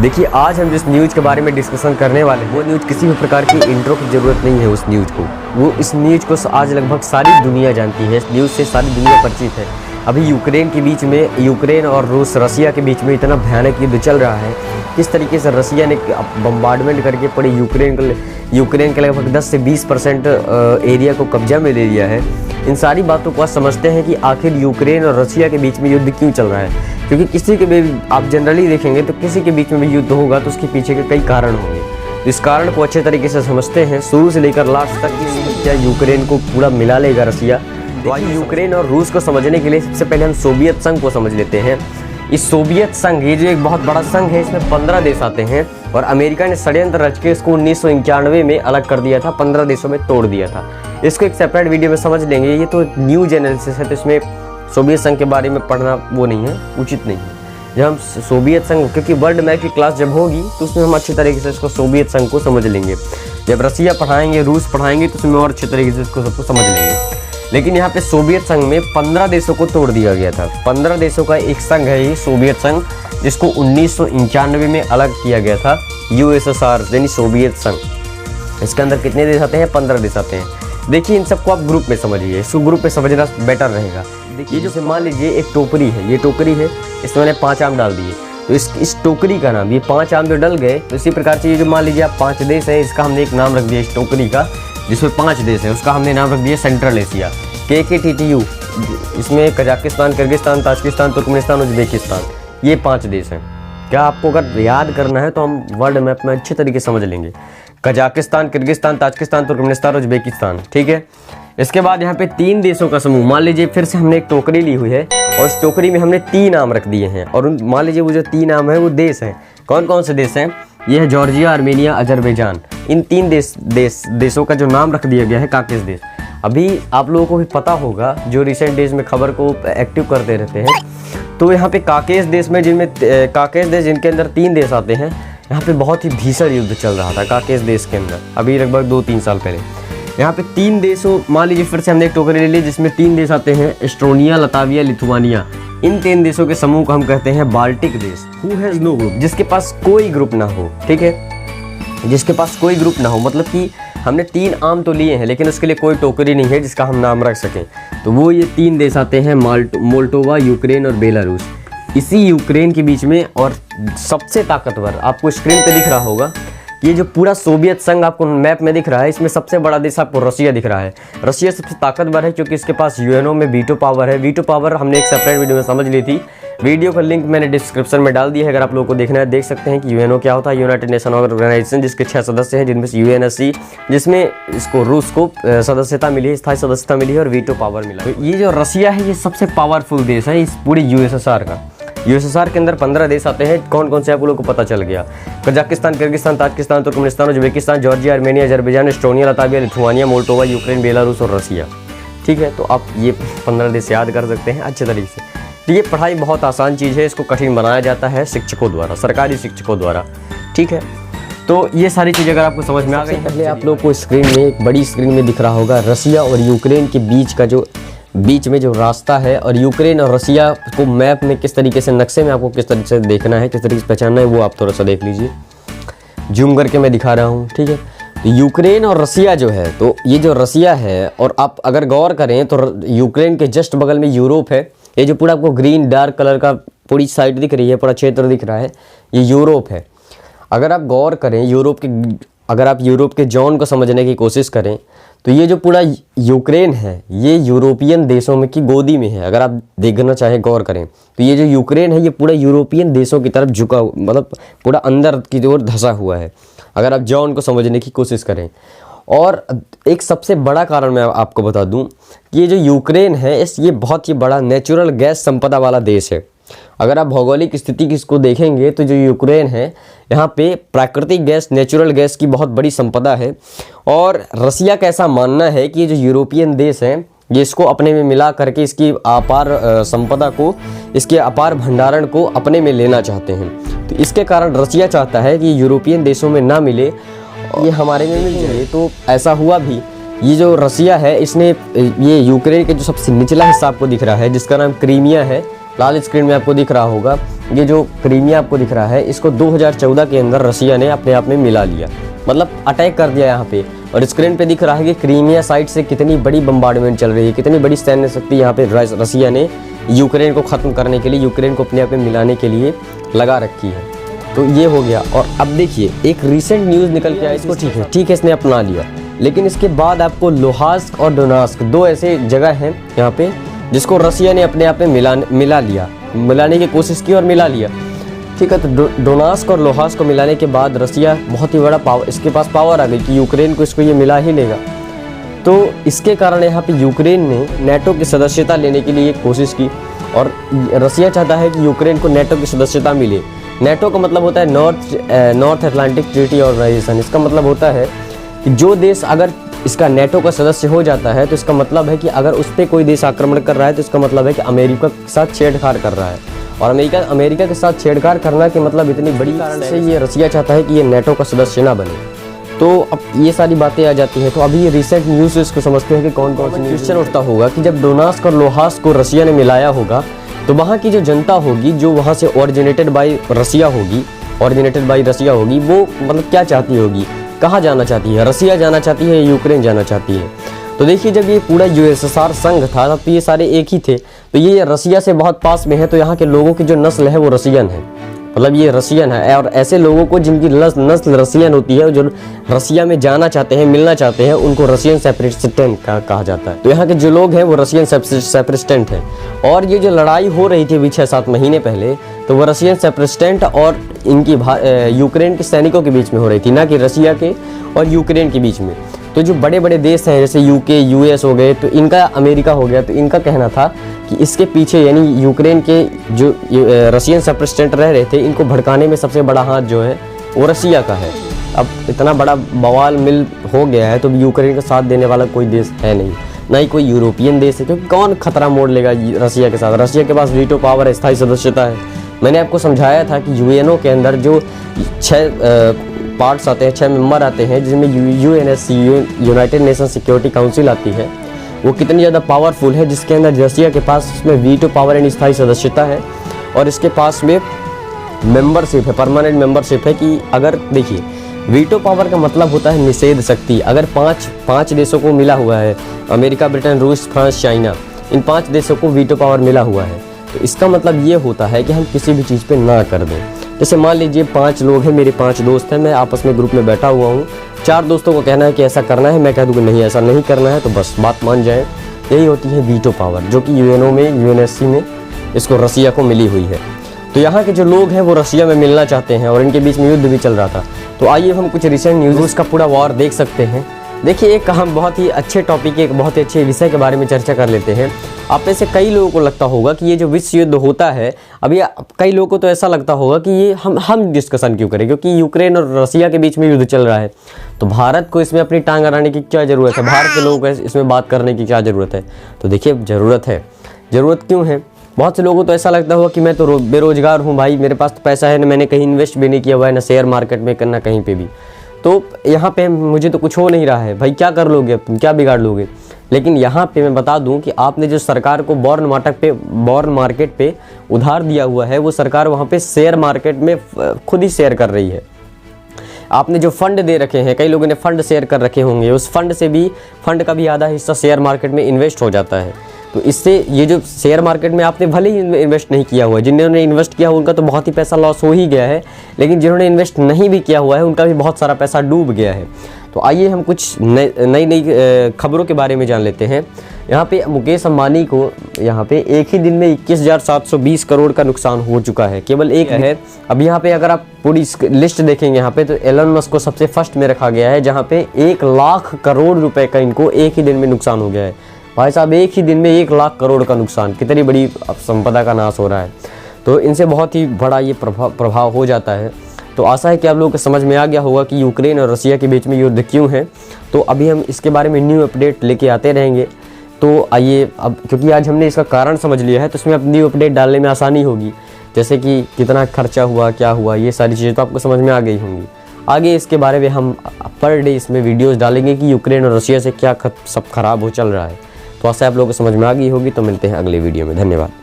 देखिए, आज हम जिस न्यूज़ के बारे में डिस्कशन करने वाले हैं वो न्यूज़ किसी भी प्रकार की इंट्रो की ज़रूरत नहीं है। उस न्यूज़ को इस न्यूज़ को आज लगभग सारी दुनिया जानती है। इस न्यूज़ से सारी दुनिया परिचित है। अभी यूक्रेन के बीच में, यूक्रेन और रसिया के बीच में इतना भयानक युद्ध चल रहा है। किस तरीके से रसिया ने बम्बार्डमेंट करके पूरे यूक्रेन के लगभग 10 से 20% एरिया को कब्जा में ले लिया है। इन सारी बातों को आज समझते हैं कि आखिर यूक्रेन और रसिया के बीच में युद्ध क्यों चल रहा है। क्योंकि किसी के भी आप जनरली देखेंगे तो किसी के बीच में भी युद्ध होगा तो उसके पीछे के कई कारण होंगे। तो इस कारण को अच्छे तरीके से समझते हैं, शुरू से लेकर लास्ट तक क्या यूक्रेन को पूरा मिला लेगा रसिया। तो यूक्रेन और रूस को समझने के लिए सबसे पहले हम सोवियत संघ को समझ लेते हैं। इस सोवियत संघ, ये जो एक बहुत बड़ा संघ है, इसमें 15 देश आते हैं और अमेरिका ने षड्यंत्र रच के इसको 1991 में अलग कर दिया था, 15 देशों में तोड़ दिया था। इसको एक सेपरेट वीडियो में समझ लेंगे। ये तो न्यूज एनालिसिस है, तो इसमें सोवियत संघ के बारे में पढ़ना वो नहीं है, उचित नहीं है। जब हम सोवियत संघ, क्योंकि वर्ल्ड मैप की क्लास जब होगी तो उसमें हम अच्छे तरीके से इसको सोवियत संघ को समझ लेंगे। जब रसिया पढ़ाएंगे, रूस पढ़ाएंगे तो उसमें और अच्छे तरीके से इसको सबको समझ लेंगे। लेकिन यहाँ पे सोवियत संघ में 15 देशों को तोड़ दिया गया था। 15 देशों का एक संघ है ये सोवियत संघ, जिसको 1991 में अलग किया गया था, यूएसएसआर यानी सोवियत संघ। इसके अंदर कितने देश आते हैं? 15 देश आते हैं। देखिए, इन सबको आप ग्रुप में समझिए, इसको ग्रुप में समझना बेटर रहेगा। देखिए, जैसे मान लीजिए एक टोकरी है, ये टोकरी है, इसमें मैंने 5 आम डाल दिए, तो इस टोकरी का नाम, ये 5 आम जो डल गए, तो इसी प्रकार से ये जो मान लीजिए आप 5 देश है, इसका हमने एक नाम रख दिया इस टोकरी का, जिसमें 5 देश है, उसका हमने नाम रख दिया सेंट्रल एशिया, KKTTU। इसमें Kazakhstan, Kyrgyzstan, Tajikistan, Turkmenistan, Uzbekistan, ये 5 देश हैं। क्या आपको अगर याद करना है तो हम वर्ल्ड मैप में अच्छे तरीके से समझ लेंगे। Kazakhstan, Kyrgyzstan, Tajikistan, Turkmenistan, Uzbekistan, ठीक है। इसके बाद यहाँ पे 3 देशों का समूह, मान लीजिए फिर से हमने एक टोकरी ली हुई है और इस टोकरी में हमने 3 नाम रख दिए हैं, और मान लीजिए वो जो 3 नाम है वो देश हैं। कौन कौन से देश हैं? ये है जॉर्जिया, आर्मेनिया, अजरबैजान। इन 3 देशों का जो नाम रख दिया गया है काकेश देश। अभी आप लोगों को भी पता होगा, जो रिसेंट डेज में खबर को एक्टिव करते रहते हैं, तो यहाँ पे काकेश देश में, काकेश देश जिनके अंदर 3 देश आते हैं, यहाँ पे बहुत ही भीषण युद्ध चल रहा था काकेश देश के अंदर, अभी लगभग 2-3 साल पहले। यहाँ पे 3 देशों, मान लीजिए फिर से हमने एक टोकरी ले ली जिसमें 3 देश आते हैं, एस्टोनिया, लताविया, लिथुआनिया। इन 3 देशों के समूह को हम कहते हैं बाल्टिक देश। हु हैज़ नो ग्रुप, जिसके पास कोई ग्रुप ना हो, ठीक है, जिसके पास कोई ग्रुप ना हो, मतलब कि हमने 3 आम तो लिए हैं लेकिन उसके लिए कोई टोकरी नहीं है जिसका हम नाम रख सकें। तो वो ये 3 देश आते हैं, मोल्डोवा, यूक्रेन और बेलारूस। इसी यूक्रेन के बीच में, और सबसे ताकतवर, आपको स्क्रीन पे दिख रहा होगा, ये जो पूरा सोवियत संघ आपको मैप में दिख रहा है, इसमें सबसे बड़ा देश आपको रसिया दिख रहा है। रसिया सबसे ताकतवर है क्योंकि इसके पास यूएनओ में वीटो पावर है। वीटो पावर हमने एक सेपरेट वीडियो में समझ ली थी, वीडियो का लिंक मैंने डिस्क्रिप्शन में डाल दिया है, अगर आप लोगों को देखना है देख सकते हैं कि यूएनओ क्या होता है। यूनाइटेड नेशन ऑर्गेनाइजेशन, जिसके 6 सदस्य हैं, जिनमें से यूएनएससी, जिसमें इसको रूस को सदस्यता मिली है, स्थायी सदस्यता मिली है, और वीटो पावर मिला। तो ये जो रसिया है, ये सबसे पावरफुल देश है इस पूरे यूएसएसआर का। यूएसएसआर के अंदर 15 देश आते हैं। कौन कौन से आप लोगों को पता चल गया? Kazakhstan, Kyrgyzstan, Tajikistan, Turkmenistan, Uzbekistan, Georgia, Armenia, Azerbaijan, Estonia, Latvia, Lithuania, Moldova, Ukraine, Belarus और रसिया, ठीक है। तो आप ये 15 देश याद कर सकते हैं अच्छे तरीके से। तो ये पढ़ाई बहुत आसान चीज़ है, इसको कठिन बनाया जाता है शिक्षकों द्वारा, सरकारी शिक्षकों द्वारा, ठीक है। तो ये सारी चीज़ें अगर आपको समझ में आ गई, पहले आप लोग को स्क्रीन में, एक बड़ी स्क्रीन में दिख रहा होगा, रसिया और यूक्रेन के बीच में जो रास्ता है, और यूक्रेन और रसिया को मैप में किस तरीके से, नक्शे में आपको किस तरीके से देखना है, किस तरीके से पहचानना है, वो आप थोड़ा सा देख लीजिए। जूम करके मैं दिखा रहा हूँ, ठीक है। तो यूक्रेन और रसिया जो है, तो ये जो रसिया है, और आप अगर गौर करें तो यूक्रेन के जस्ट बगल में यूरोप है। ये जो पूरा आपको ग्रीन डार्क कलर का पूरी साइड दिख रही है, पूरा क्षेत्र दिख रहा है, ये यूरोप है। अगर आप गौर करें अगर आप यूरोप के जोन को समझने की कोशिश करें, तो ये जो पूरा यूक्रेन है, ये यूरोपियन देशों में की गोदी में है। अगर आप देखना चाहें, गौर करें, तो ये जो यूक्रेन है, ये पूरा यूरोपियन देशों की तरफ झुका, मतलब पूरा अंदर की ओर धंसा हुआ है, अगर आप जोन को समझने की कोशिश करें। और एक सबसे बड़ा कारण मैं आपको बता दूं कि ये जो यूक्रेन है, ये बहुत ही बड़ा नेचुरल गैस संपदा वाला देश है। अगर आप भौगोलिक स्थिति की इसको देखेंगे, तो जो यूक्रेन है, यहाँ पे प्राकृतिक गैस, नेचुरल गैस की बहुत बड़ी संपदा है। और रसिया का ऐसा मानना है कि ये जो यूरोपियन देश हैं, ये इसको अपने में मिला करके इसकी अपार संपदा को, इसके अपार भंडारण को अपने में लेना चाहते हैं। तो इसके कारण रसिया चाहता है कि यूरोपियन देशों में ना मिले, ये हमारे में मिल जाए। तो ऐसा हुआ भी। ये जो रसिया है, इसने ये यूक्रेन के जो सबसे निचला हिस्सा आपको दिख रहा है, जिसका नाम क्रीमिया है, लाल स्क्रीन में आपको दिख रहा होगा, ये जो क्रीमिया आपको दिख रहा है, इसको 2014 के अंदर रसिया ने अपने आप में मिला लिया, मतलब अटैक कर दिया यहाँ पे। और स्क्रीन पे दिख रहा है कि क्रीमिया साइड से कितनी बड़ी बम्बार्डमेंट चल रही है, कितनी बड़ी सैन्य शक्ति यहाँ पे रसिया ने यूक्रेन को ख़त्म करने के लिए, यूक्रेन को अपने आप में मिलाने के लिए लगा रखी है। तो ये हो गया। और अब देखिए एक रिसेंट न्यूज़ निकल के आया, इसको ठीक है इसने अपना लिया, लेकिन इसके बाद आपको लोहास्क और डोनास्क, दो ऐसे जगह हैं यहाँ पे जिसको रसिया ने अपने आप में मिला लिया, मिलाने की कोशिश की और मिला लिया। ठीक है, तो डोनास्क और लोहास्क को मिलाने के बाद रसिया बहुत ही बड़ा पावर, इसके पास पावर आ गई कि यूक्रेन को इसको ये मिला ही लेगा। तो इसके कारण यहाँ पे यूक्रेन ने नेटो की सदस्यता लेने के लिए कोशिश की, और रसिया चाहता है कि यूक्रेन को नेटो की सदस्यता मिले। नेटो का मतलब होता है नॉर्थ अटलांटिक ट्रीटी ऑर्गेनाइजेशन। इसका मतलब होता है कि जो देश अगर इसका नेटो का सदस्य हो जाता है तो इसका मतलब है कि अगर उस पर कोई देश आक्रमण कर रहा है तो इसका मतलब है कि अमेरिका के साथ छेड़छाड़ कर रहा है। और अमेरिका के साथ छेड़छाड़ करना के मतलब इतनी बड़ी कारण से ये रसिया चाहता है कि ये नेटो का सदस्य ना बने। तो अब ये सारी बातें आ जाती हैं। तो अभी ये रिसेंट न्यूज़ इसको समझते हैं कि कौन कौन सा क्वेश्चन उठता होगा कि जब डोनास्क और लोहास्क को रसिया ने मिलाया होगा तो वहाँ की जो जनता होगी, जो वहाँ से ओरिजिनेटेड बाई रसिया होगी, वो मतलब क्या चाहती होगी, कहाँ जाना चाहती है, रसिया जाना चाहती है, यूक्रेन जाना चाहती है। तो देखिए जब ये पूरा यूएसएसआर संघ था तब तो ये सारे एक ही थे, तो ये रसिया से बहुत पास में है, तो यहाँ के लोगों की जो नस्ल है वो रसियन है, मतलब ये रसियन है। और ऐसे लोगों को जिनकी नस्ल रसियन होती है, जो रसिया में जाना चाहते हैं, मिलना चाहते हैं, उनको रसियन सेपरेटिस्टेंट कहा जाता है। तो यहाँ के जो लोग हैं वो रसियन सेपरेटिस्टेंट हैं। और ये जो लड़ाई हो रही थी अभी 6-7 महीने पहले, तो वो रसियन सेपरेटिस्टेंट और इनकी यूक्रेन के सैनिकों के बीच में हो रही थी, ना कि रसिया के और यूक्रेन के बीच में। तो जो बड़े बड़े देश हैं जैसे यूके, यूएस हो गए, तो इनका, अमेरिका हो गया, तो इनका कहना था कि इसके पीछे यानी यूक्रेन के जो रसियन सेपरेटिस्टेंट रह रहे थे, इनको भड़काने में सबसे बड़ा हाथ जो है वो रसिया का है। अब इतना बड़ा बवाल मिल हो गया है तो यूक्रेन का साथ देने वाला कोई देश है नहीं, ना ही कोई यूरोपियन देश है, क्योंकि कौन खतरा मोड़ लेगा रसिया के साथ। रसिया के पास वीटो पावर है, स्थायी सदस्यता है। मैंने आपको समझाया था कि यूएनओ के अंदर जो 6 पार्ट्स आते हैं, 6 मेंबर आते हैं, जिसमें UNSC, United nation security council आती है, वो कितनी ज़्यादा पावरफुल है, जिसके अंदर रसिया के पास उसमें वीटो पावर एंड स्थायी सदस्यता है, और इसके पास में मेंबरशिप है, परमानेंट मेंबरशिप है। कि अगर देखिए वीटो पावर का मतलब होता है निषेध शक्ति। अगर 5 देशों को मिला हुआ है, अमेरिका, ब्रिटेन, रूस, फ्रांस, चाइना, इन 5 देशों को वीटो पावर मिला हुआ है, तो इसका मतलब ये होता है कि हम किसी भी चीज़ पे ना कर दें। जैसे मान लीजिए 5 लोग हैं, मेरे 5 दोस्त हैं, मैं आपस में ग्रुप में बैठा हुआ हूँ, 4 दोस्तों को कहना है कि ऐसा करना है, मैं कह दूँ कि नहीं ऐसा नहीं करना है, तो बस बात मान जाए। यही होती है वीटो पावर, जो कि यूएनओ में, यूएनएससी में इसको रसिया को मिली हुई है। तो यहाँ के जो लोग हैं वो रसिया में मिलना चाहते हैं, और इनके बीच में युद्ध भी चल रहा था। तो आइए हम कुछ रिसेंट न्यूज़ का पूरा वॉर देख सकते हैं। देखिए एक हम बहुत ही अच्छे टॉपिक, एक बहुत ही अच्छे विषय के बारे में चर्चा कर लेते हैं। आप में से कई लोगों को लगता होगा कि ये जो विश्व युद्ध होता है अभी, कई लोगों को तो ऐसा लगता होगा कि ये हम डिस्कशन क्यों करें, क्योंकि यूक्रेन और रसिया के बीच में युद्ध चल रहा है, तो भारत को इसमें अपनी टांग अड़ाने की क्या ज़रूरत है, भारत के लोगों को इसमें बात करने की क्या ज़रूरत है। तो देखिए ज़रूरत है। ज़रूरत क्यों है? बहुत से लोगों को तो ऐसा लगता होगा कि मैं तो बेरोजगार हूँ भाई, मेरे पास तो पैसा है, ना मैंने कहीं इन्वेस्ट भी नहीं किया हुआ है, ना शेयर मार्केट में करना कहीं पे भी, तो यहाँ पे मुझे तो कुछ हो नहीं रहा है भाई, क्या कर लोगे, क्या बिगाड़ लोगे। लेकिन यहाँ पे मैं बता दूँ कि आपने जो सरकार को बॉन्ड मार्केट पे उधार दिया हुआ है, वो सरकार वहाँ पे शेयर मार्केट में खुद ही शेयर कर रही है। आपने जो फंड दे रखे हैं, कई लोगों ने फंड शेयर कर रखे होंगे, उस फंड का भी आधा हिस्सा शेयर मार्केट में इन्वेस्ट हो जाता है। तो इससे ये जो शेयर मार्केट में आपने भले ही इन्वेस्ट नहीं किया हुआ है, जिन्होंने इन्वेस्ट किया हुआ उनका तो बहुत ही पैसा लॉस हो ही गया है, लेकिन जिन्होंने इन्वेस्ट नहीं भी किया हुआ है उनका भी बहुत सारा पैसा डूब गया है। तो आइए हम कुछ नई खबरों के बारे में जान लेते हैं। यहाँ पे मुकेश अंबानी को यहाँ पे एक ही दिन में 21,720 करोड़ का नुकसान हो चुका है, केवल एक है। अब यहाँ पे अगर आप पूरी लिस्ट देखेंगे यहाँ पे, तो एलन मस्क को सबसे फर्स्ट में रखा गया है, जहाँ पे 1 लाख करोड़ रुपए का इनको एक ही दिन में नुकसान हो गया है। भाई साहब एक ही दिन में 1 लाख करोड़ का नुकसान, कितनी बड़ी संपदा का नाश हो रहा है। तो इनसे बहुत ही बड़ा ये प्रभाव हो जाता है। तो आशा है कि आप लोगों को समझ में आ गया होगा कि यूक्रेन और रसिया के बीच में युद्ध क्यों है। तो अभी हम इसके बारे में न्यू अपडेट लेके आते रहेंगे। तो आइए अब, क्योंकि आज हमने इसका कारण समझ लिया है, तो इसमें अब न्यू अपडेट डालने में आसानी होगी, जैसे कि कितना खर्चा हुआ, क्या हुआ, ये सारी चीज़ें तो आपको समझ में आ गई होंगी। आगे इसके बारे में हम पर डे इसमें वीडियोज़ डालेंगे कि यूक्रेन और रसिया से क्या सब खराब हो चल रहा है। तो आशा आप लोगों को समझ में आ गई होगी। तो मिलते हैं अगले वीडियो में, धन्यवाद।